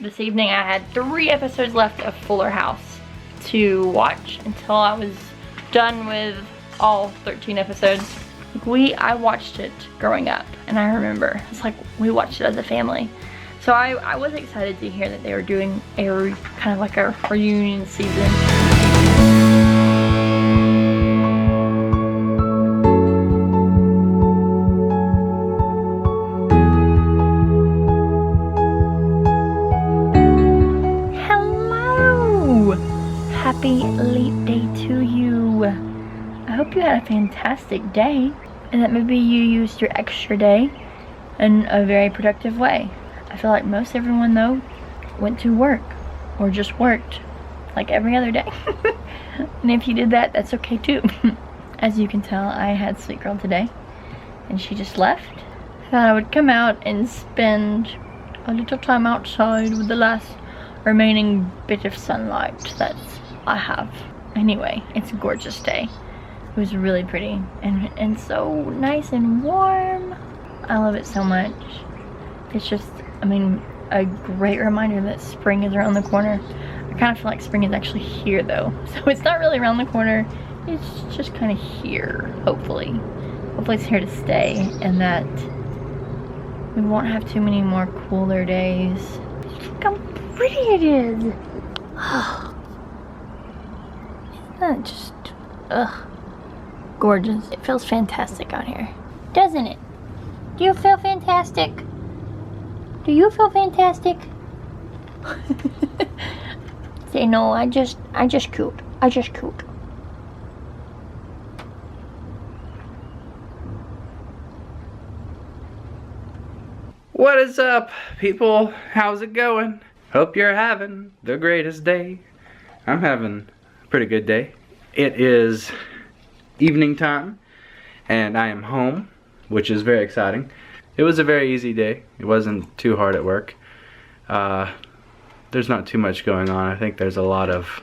This evening I had 3 episodes left of Fuller House to watch until I was done with all 13 episodes. I watched it growing up, and I remember it's like we watched it as a family. So I was excited to hear that they were doing a kind of like a reunion season. Happy leap day to you. I hope you had a fantastic day and that maybe you used your extra day in a very productive way. I feel like most everyone though went to work or just worked like every other day. And if you did that, that's okay too. As you can tell, I had Sweet Girl today and she just left. I thought I would come out and spend a little time outside with the last remaining bit of sunlight that I have. Anyway, it's a gorgeous day. It was really pretty and so nice and warm. I love it so much. It's just, I mean, a great reminder that spring is around the corner. I kind of feel like spring is actually here though. So it's not really around the corner. It's just kind of here, hopefully. Hopefully it's here to stay and that we won't have too many more cooler days. Look how pretty it is. Isn't that just, gorgeous. It feels fantastic out here, doesn't it? Do you feel fantastic? Do you feel fantastic? Say no, I just cute. I just cute. What is up, people? How's it going? Hope you're having the greatest day. I'm having a pretty good day. It is evening time and I am home, which is very exciting. It was a very easy day. It wasn't too hard at work. There's not too much going on. I think there's a lot of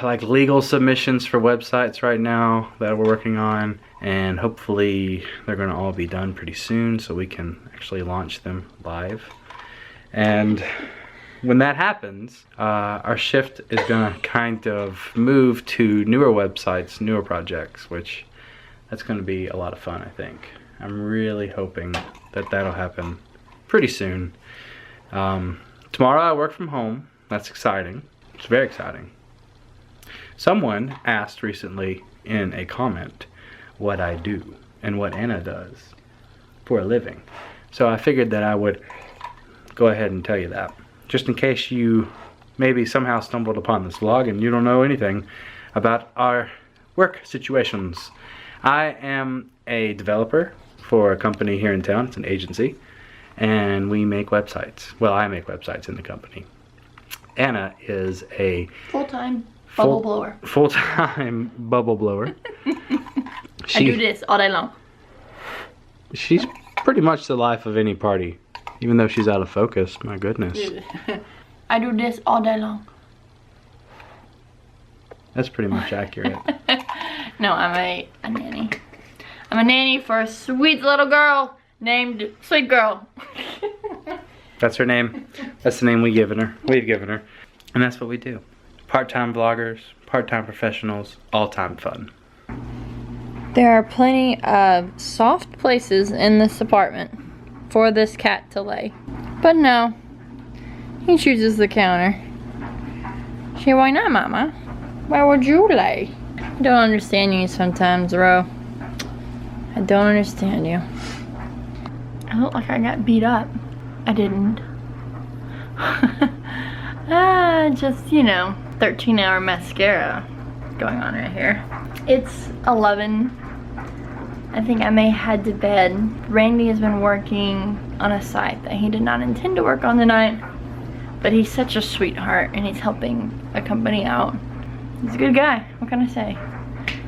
like legal submissions for websites right now that we're working on, and hopefully they're gonna all be done pretty soon so we can actually launch them live. And when that happens, our shift is gonna kind of move to newer websites, newer projects, which that's gonna be a lot of fun, I think. I'm really hoping that that'll happen pretty soon. Tomorrow I work from home. That's exciting. It's very exciting. Someone asked recently in a comment what I do and what Anna does for a living. So I figured that I would go ahead and tell you that, just in case you maybe somehow stumbled upon this vlog and you don't know anything about our work situations. I am a developer for a company here in town. It's an agency, and we make websites. Well, I make websites in the company. Anna is a full-time bubble blower. Full-time bubble blower. I do this all day long. She's pretty much the life of any party, even though she's out of focus. My goodness. I do this all day long. That's pretty much accurate. No, I'm a nanny. I'm a nanny for a sweet little girl named Sweet Girl. That's her name. That's the name we've given her. And that's what we do. Part-time vloggers, part-time professionals, all-time fun. There are plenty of soft places in this apartment for this cat to lay. But no, he chooses the counter. Say, why not, Mama? Where would you lay? I don't understand you sometimes, Ro. I don't understand you. I look like I got beat up. I didn't. Just, you know, 13-hour mascara going on right here. It's 11. I think I may head to bed. Randy has been working on a site that he did not intend to work on tonight, but he's such a sweetheart and he's helping a company out. He's a good guy, what can I say?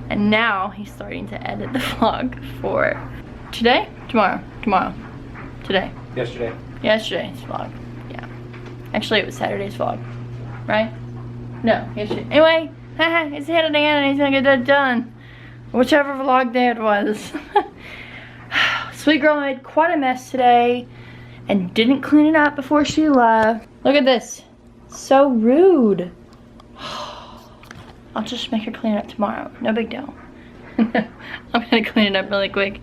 And now he's starting to edit the vlog for today? Tomorrow. Today. Yesterday's vlog. Yeah. Actually, it was Saturday's vlog. Right? No, yesterday. Anyway, it's here today and he's gonna get that done. Whichever vlog day it was. Sweet Girl made quite a mess today and didn't clean it up before she left. Look at this. So rude. I'll just make her clean it up tomorrow. No big deal. I'm gonna clean it up really quick.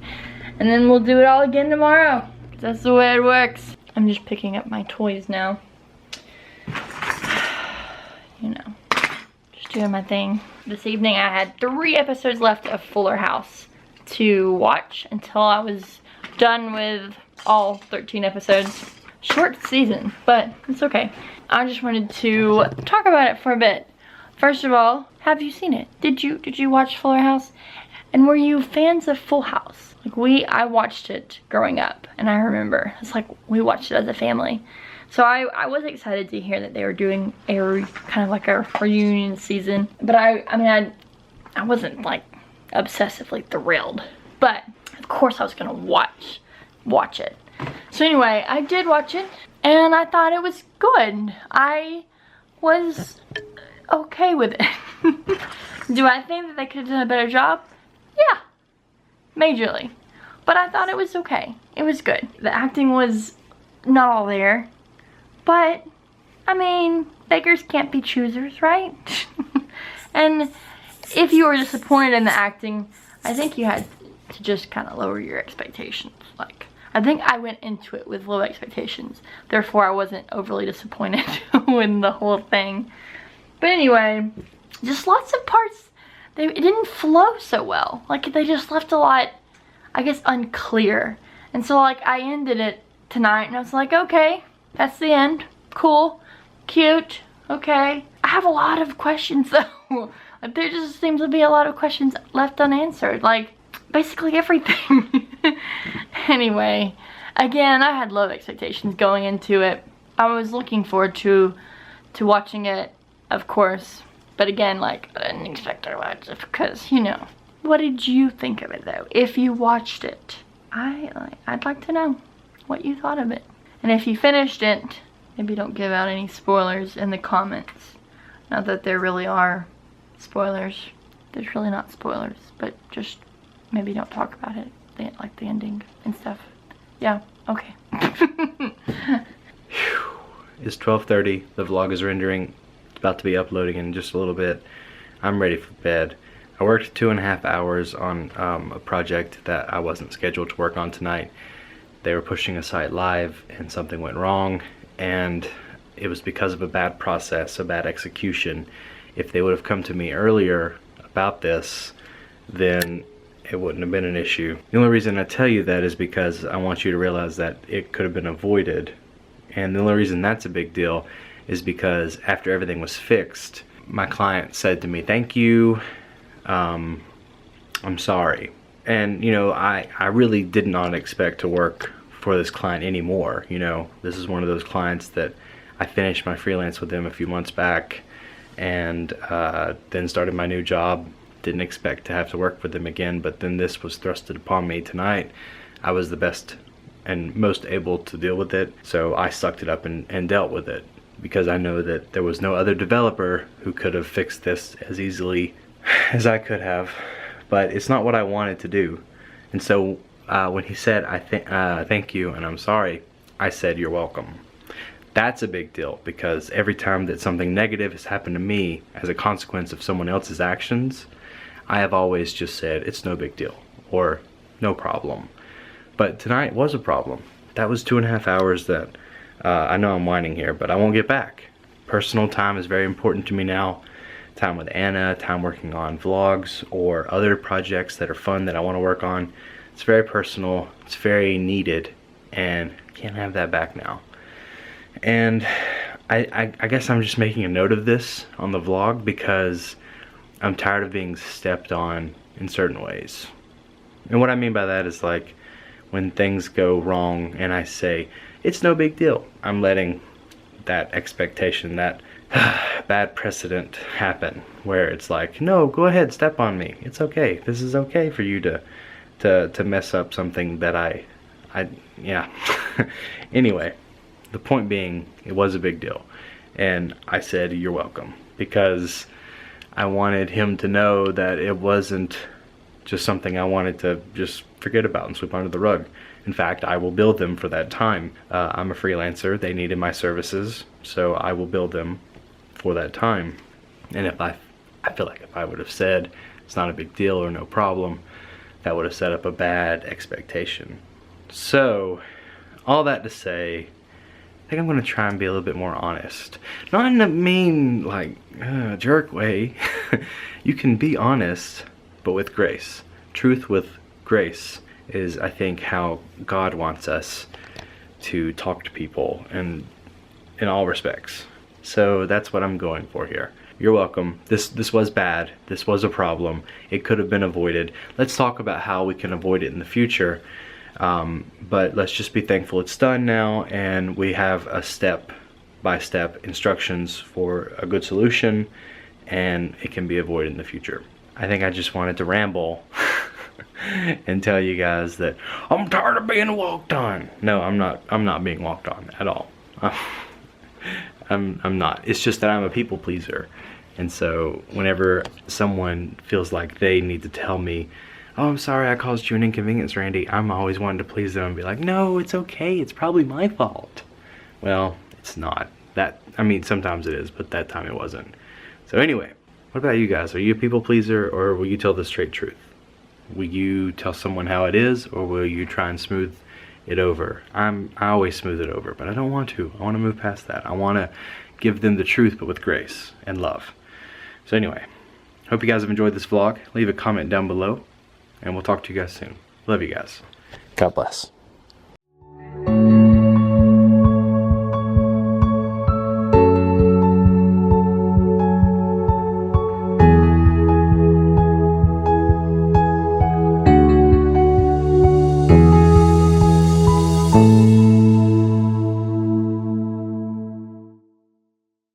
And then we'll do it all again tomorrow. That's the way it works. I'm just picking up my toys now. You know, just doing my thing. This evening I had 3 episodes left of Fuller House to watch until I was done with all 13 episodes. Short season, but it's okay. I just wanted to talk about it for a bit. First of all, have you seen it? Did you watch Fuller House? And were you fans of Full House? Like I watched it growing up, and I remember it's like we watched it as a family. So I was excited to hear that they were doing a kind of like a reunion season, but I mean I wasn't like obsessively thrilled, but of course I was gonna watch it. So anyway, I did watch it, and I thought it was good. I was okay with it. Do I think that they could have done a better job? Yeah, majorly. But I thought it was okay. It was good. The acting was not all there, but I mean, beggars can't be choosers, right? And if you were disappointed in the acting, I think you had to just kind of lower your expectations. Like, I think I went into it with low expectations. Therefore, I wasn't overly disappointed with the whole thing. But anyway, just lots of parts, it didn't flow so well. Like, they just left a lot, I guess, unclear. And so, like, I ended it tonight, and I was like, okay, that's the end. Cool. Cute. Okay. I have a lot of questions, though. Like, there just seems to be a lot of questions left unanswered. Like, basically everything. Anyway, again, I had low expectations going into it. I was looking forward to watching it, of course. But again, like, I didn't expect to watch it because, you know. What did you think of it, though? If you watched it, I'd like to know what you thought of it. And if you finished it, maybe don't give out any spoilers in the comments. Not that there really are spoilers. There's really not spoilers, but just maybe don't talk about it, like the ending and stuff. Yeah, okay. It's 12:30. The vlog is rendering. It's about to be uploading in just a little bit. I'm ready for bed. I worked 2.5 hours on a project that I wasn't scheduled to work on tonight. They were pushing a site live and something went wrong, and it was because of a bad process, a bad execution. If they would have come to me earlier about this, then it wouldn't have been an issue. The only reason I tell you that is because I want you to realize that it could have been avoided. And the only reason that's a big deal is because after everything was fixed, my client said to me, thank you, I'm sorry. And you know, I really did not expect to work for this client anymore. You know, this is one of those clients that I finished my freelance with them a few months back, and then started my new job. Didn't expect to have to work with them again, but then this was thrusted upon me tonight. I was the best and most able to deal with it, so I sucked it up and dealt with it, because I know that there was no other developer who could have fixed this as easily as I could have. But it's not what I wanted to do. And so when he said thank you and I'm sorry, I said you're welcome. That's a big deal, because every time that something negative has happened to me as a consequence of someone else's actions, I have always just said it's no big deal or no problem. But tonight was a problem. That was 2.5 hours that I know I'm whining here, but I won't get back. Personal time is very important to me now. Time with Anna, time working on vlogs or other projects that are fun that I want to work on. It's very personal, it's very needed, and can't have that back now. And I guess I'm just making a note of this on the vlog because I'm tired of being stepped on in certain ways. And what I mean by that is, like, when things go wrong and I say it's no big deal, I'm letting that expectation, that bad precedent happen, where it's like, no, go ahead, step on me, it's okay, this is okay for you to mess up something that yeah. Anyway, the point being, it was a big deal, and I said you're welcome, because I wanted him to know that it wasn't just something I wanted to just forget about and sweep under the rug. In fact, I will build them for that time. I'm a freelancer. They needed my services, so I will build them for that time. And if I feel like if I would have said it's not a big deal or no problem, that would have set up a bad expectation. So, all that to say, I think I'm gonna try and be a little bit more honest. Not in a mean, like, jerk way. You can be honest, but with grace. Truth with grace is, I think, how God wants us to talk to people, and in all respects. So that's what I'm going for here. You're welcome. This was bad. This was a problem. It could have been avoided. Let's talk about how we can avoid it in the future. But let's just be thankful it's done now, and we have a step-by-step instructions for a good solution, and it can be avoided in the future. I think I just wanted to ramble and tell you guys that I'm tired of being walked on. No, I'm not being walked on at all. I'm not. It's just that I'm a people pleaser. And so whenever someone feels like they need to tell me, oh, I'm sorry I caused you an inconvenience, Randy, I'm always wanting to please them and be like, no, it's okay, it's probably my fault. Well, it's not. I mean, sometimes it is, but that time it wasn't. So anyway, what about you guys? Are you a people pleaser, or will you tell the straight truth? Will you tell someone how it is, or will you try and smooth it over? I always smooth it over, but I don't want to. I want to move past that. I want to give them the truth, but with grace and love. So anyway, hope you guys have enjoyed this vlog. Leave a comment down below, and we'll talk to you guys soon. Love you guys. God bless.